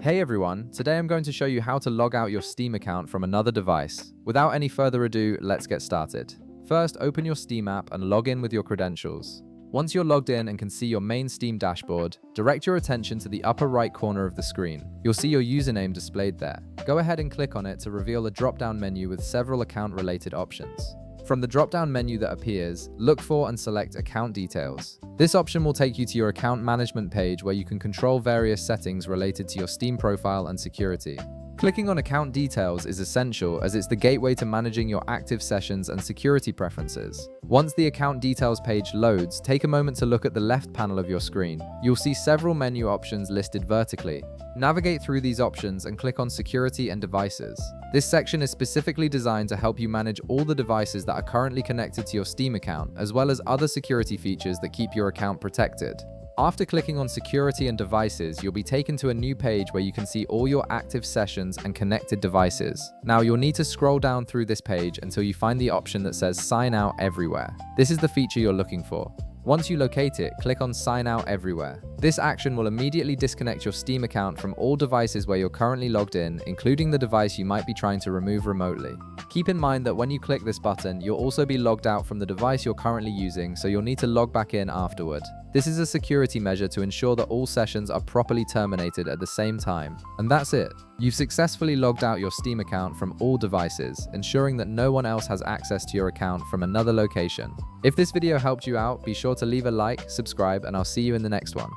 Hey everyone, today I'm going to show you how to log out your Steam account from another device. Without any further ado, let's get started. First, open your Steam app and log in with your credentials. Once you're logged in and can see your main Steam dashboard, direct your attention to the upper right corner of the screen. You'll see your username displayed there. Go ahead and click on it to reveal a drop-down menu with several account-related options. From the drop-down menu that appears, look for and select Account Details. This option will take you to your account management page where you can control various settings related to your Steam profile and security. Clicking on Account Details is essential as it's the gateway to managing your active sessions and security preferences. Once the Account Details page loads, take a moment to look at the left panel of your screen. You'll see several menu options listed vertically. Navigate through these options and click on Security and Devices. This section is specifically designed to help you manage all the devices that are currently connected to your Steam account, as well as other security features that keep your account protected. After clicking on Security and Devices, you'll be taken to a new page where you can see all your active sessions and connected devices. Now, you'll need to scroll down through this page until you find the option that says Sign Out Everywhere. This is the feature you're looking for. Once you locate it, click on Sign Out Everywhere. This action will immediately disconnect your Steam account from all devices where you're currently logged in, including the device you might be trying to remove remotely. Keep in mind that when you click this button, you'll also be logged out from the device you're currently using, so you'll need to log back in afterward. This is a security measure to ensure that all sessions are properly terminated at the same time. And that's it. You've successfully logged out your Steam account from all devices, ensuring that no one else has access to your account from another location. If this video helped you out, be sure to leave a like, subscribe, and I'll see you in the next one.